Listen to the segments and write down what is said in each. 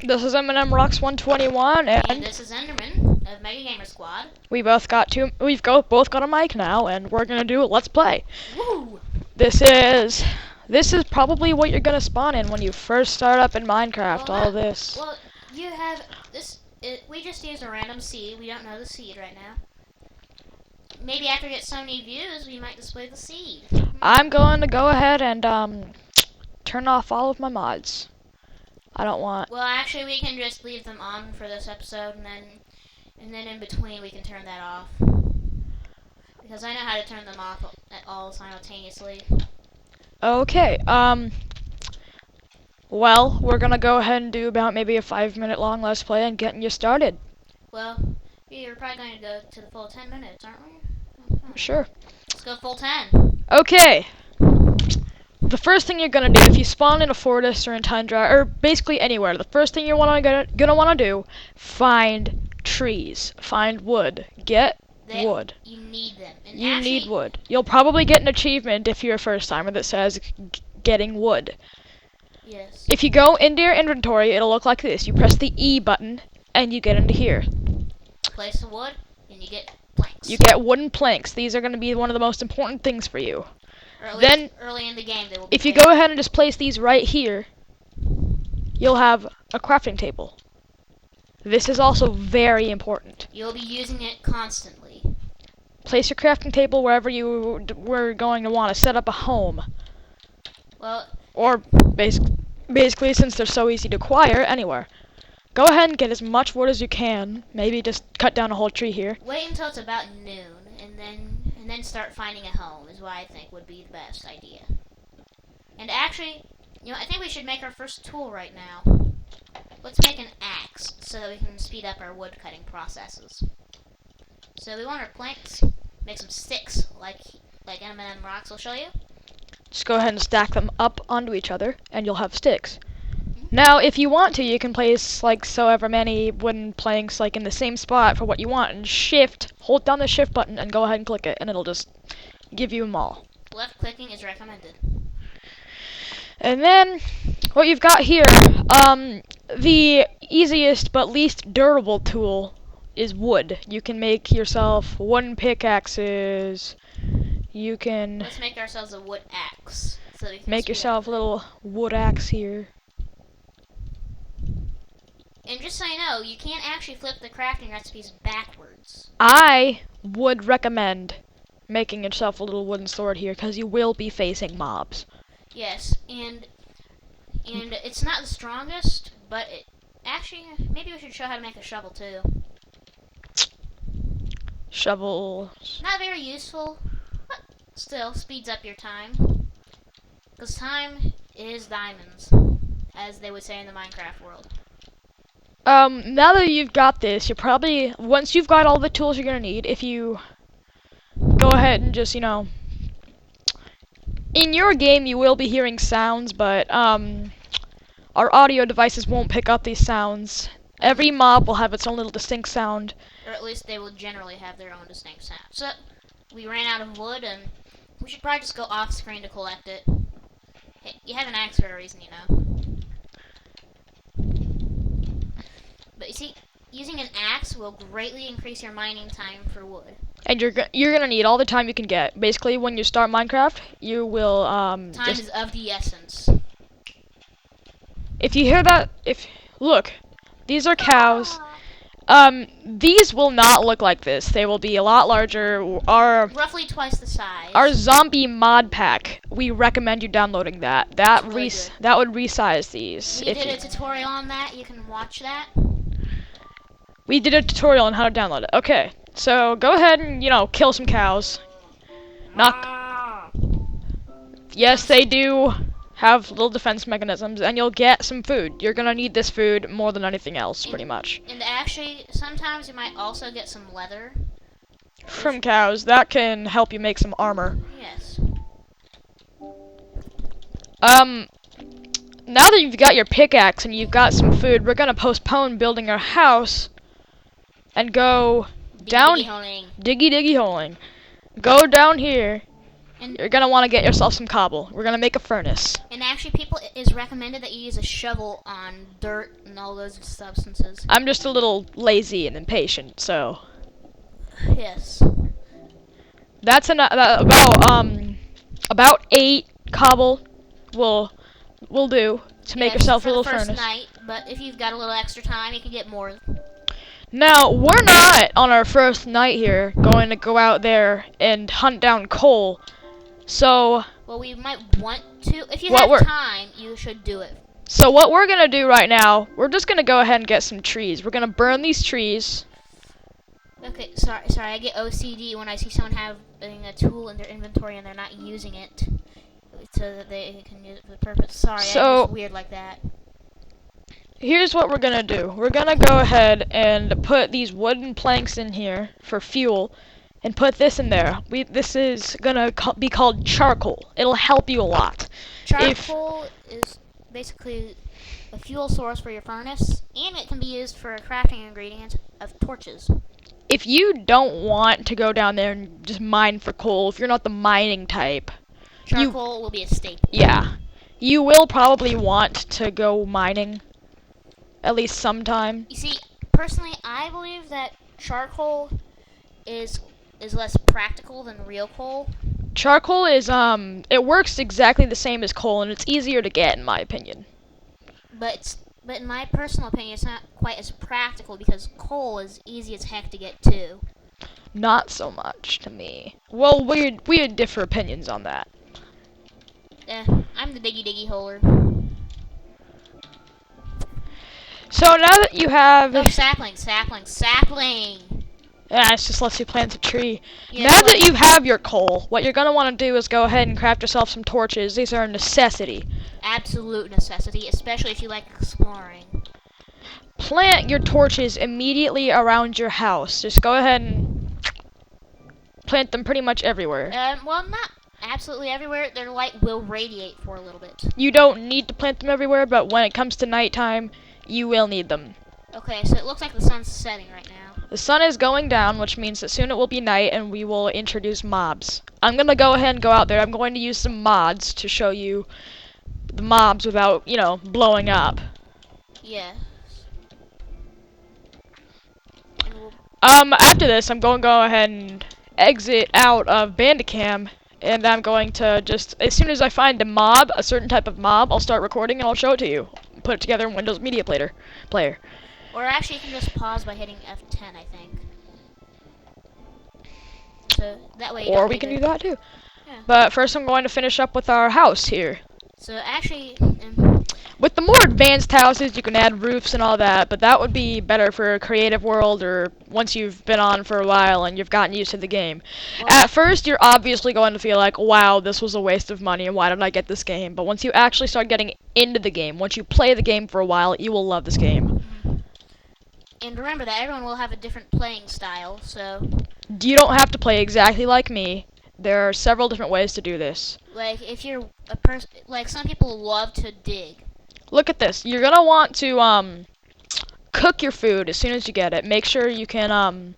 This is Eminem Rocks 121, And this is Enderman of Megagamersquad. we've both got a mic now, and we're gonna do a Let's Play. Woo! This is probably what you're gonna spawn in when you first start up in Minecraft. Well, you have this. We just used a random seed. We don't know the seed right now. Maybe after we get so many views, we might display the seed. I'm going to go ahead and turn off all of my mods. I don't want. Well, actually, we can just leave them on for this episode, and then in between we can turn that off. Because I know how to turn them off all simultaneously. Okay. Well, we're gonna go ahead and do about maybe a 5-minute long Let's Play and getting you started. Well, we're probably going to go to the full 10 minutes, aren't we? Sure. Let's go full 10. Okay. The first thing you're gonna do if you spawn in a forest or in tundra or basically anywhere, the first thing you're gonna want to do, find trees, find wood, get wood. You need them. And you need wood. You'll probably get an achievement if you're a first timer that says getting wood. Yes. If you go into your inventory, it'll look like this. You press the E button and you get into here. Place the wood and you get planks. You get wooden planks. These are going to be one of the most important things for you. Then, early in the game, they will be if you go ahead and just place these right here, you'll have a crafting table. This is also very important. You'll be using it constantly. Place your crafting table wherever you were going to want to set up a home. Well, or basically, since they're so easy to acquire, anywhere. Go ahead and get as much wood as you can. Maybe just cut down a whole tree here. Wait until it's about noon, and then start finding a home is what I think would be the best idea. And actually, I think we should make our first tool right now. Let's make an axe so that we can speed up our wood cutting processes. So we want our planks, make some sticks like Enderman Rocks will show you. Just go ahead and stack them up onto each other, and you'll have sticks. Now, if you want to, you can place so ever many wooden planks in the same spot for what you want, and hold down the shift button and go ahead and click it, and it'll just give you them all. Left clicking is recommended. And then, what you've got here, the easiest but least durable tool is wood. You can make yourself wooden pickaxes. You can... Let's make ourselves a wood axe. So we can make yourself a little wood axe here. And just so you know, you can't actually flip the crafting recipes backwards. I would recommend making yourself a little wooden sword here, because you will be facing mobs. Yes, and it's not the strongest, but actually, maybe we should show how to make a shovel too. Shovel. Not very useful, but still speeds up your time. Because time is diamonds, as they would say in the Minecraft world. Now that you've got this, once you've got all the tools you're gonna need, if you go ahead and just, in your game you will be hearing sounds, but, our audio devices won't pick up these sounds. Every mob will have its own little distinct sound. Or at least they will generally have their own distinct sound. So, we ran out of wood, and we should probably just go off screen to collect it. Hey, you have an axe for a reason, But you see, using an axe will greatly increase your mining time for wood. And you're gonna need all the time you can get. Basically, when you start Minecraft, you will time is of the essence. If you hear that, look, these are cows. These will not look like this. They will be a lot larger. Roughly twice the size. Our zombie mod pack. We recommend you downloading that. That would resize these. We did a tutorial on that. You can watch that. We did a tutorial on how to download it. Okay, so go ahead and kill some cows. Yes, they do have little defense mechanisms, and you'll get some food. You're gonna need this food more than anything else, pretty much. And actually, sometimes you might also get some leather from cows. That can help you make some armor. Yes. Now that you've got your pickaxe and you've got some food, we're gonna postpone building our house and go down. Diggy holing. Diggy holing. Go down here. you're gonna want to get yourself some cobble. We're gonna make a furnace. And actually, people, it is recommended that you use a shovel on dirt and all those substances. I'm just a little lazy and impatient, so Yes. that's about 8 cobble will do to make yourself a little for the first furnace. night, but if you've got a little extra time, you can get more. Now, we're not on our first night here going to go out there and hunt down coal. So, Well, we might want to. If you What have we're- time, you should do it. so what we're going to do right now, we're just going to go ahead and get some trees. We're going to burn these trees. Okay, sorry, I get OCD when I see someone having a tool in their inventory and they're not using it so that they can use it for the purpose. Sorry, So- I'm just weird like that. Here's what we're going to do. We're going to go ahead and put these wooden planks in here for fuel and put this in there. This is going to be called charcoal. It'll help you a lot. Charcoal is basically a fuel source for your furnace, and it can be used for a crafting ingredient of torches. If you don't want to go down there and just mine for coal, if you're not the mining type, Charcoal will be a staple. yeah, you will probably want to go mining at least sometime. You see, personally, I believe that charcoal is less practical than real coal. Charcoal is it works exactly the same as coal, and it's easier to get in my opinion. But in my personal opinion, it's not quite as practical because coal is easy as heck to get to. Not so much to me. Well, we had different opinions on that. I'm the diggy holer. So now that you have, Oh, sapling! yeah, it just lets you plant a tree. Yeah, Now that you have your coal, what you're gonna want to do is go ahead and craft yourself some torches. These are a necessity. Absolute necessity, especially if you like exploring. Plant your torches immediately around your house. Just go ahead and plant them pretty much everywhere. Well, not absolutely everywhere. Their light will radiate for a little bit. You don't need to plant them everywhere, but when it comes to nighttime, you will need them. Okay, so it looks like the sun's setting right now. The sun is going down, which means that soon it will be night and we will introduce mobs. I'm gonna go ahead and go out there. I'm going to use some mods to show you the mobs without, blowing up. Yeah. And we'll After this, I'm going to go ahead and exit out of Bandicam, and I'm going to just, as soon as I find a mob, a certain type of mob, I'll start recording and I'll show it to you. Put it together in Windows Media Player. Or actually, you can just pause by hitting F10, I think. So that way. Or we can do that too. Yeah. But first, I'm going to finish up with our house here. So actually, With the more advanced houses, you can add roofs and all that, but that would be better for a creative world or once you've been on for a while and you've gotten used to the game. well, At first, you're obviously going to feel like, wow, this was a waste of money and why did I get this game? But once you actually start getting into the game, once you play the game for a while, you will love this game. and remember that everyone will have a different playing style. So, You don't have to play exactly like me. There are several different ways to do this. like, if you're a person, like some people love to dig. Look at this. You're going to want to cook your food as soon as you get it. Make sure you can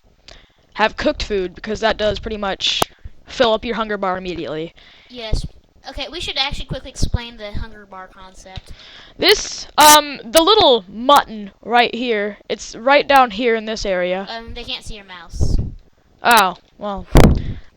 have cooked food because that does pretty much fill up your hunger bar immediately. Yes. Okay, we should actually quickly explain the hunger bar concept. This, the little mutton right here, it's right down here in this area. They can't see your mouse. Oh, well.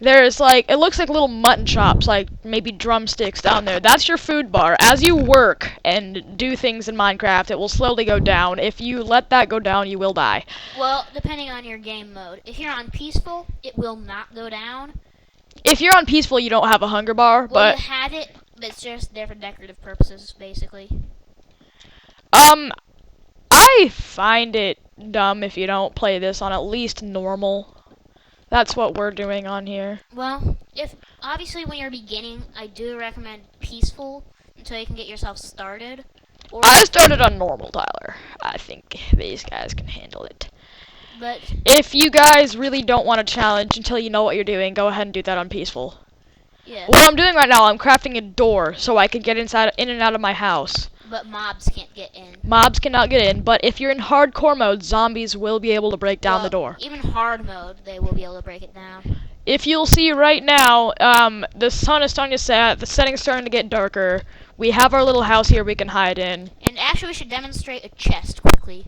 There's it looks like little mutton chops, like maybe drumsticks down there. That's your food bar. As you work and do things in Minecraft, it will slowly go down. If you let that go down, you will die. Well, depending on your game mode. If you're on peaceful, it will not go down. If you're on peaceful, you don't have a hunger bar, Well, but you have it, but it's just there for decorative purposes, basically. I find it dumb if you don't play this on at least normal. That's what we're doing on here. Well, obviously when you're beginning, I do recommend peaceful until you can get yourself started. Or, I started on normal, Tyler. I think these guys can handle it. but If you guys really don't want a challenge until you know what you're doing, go ahead and do that on peaceful. yeah, What I'm doing right now, I'm crafting a door so I can get in and out of my house. but mobs can't get in. Mobs cannot get in, but if you're in hardcore mode, zombies will be able to break down the door. Even hard mode, they will be able to break it down. if you'll see right now, the sun is starting to set, the setting's starting to get darker. We have our little house here we can hide in. And actually, we should demonstrate a chest quickly.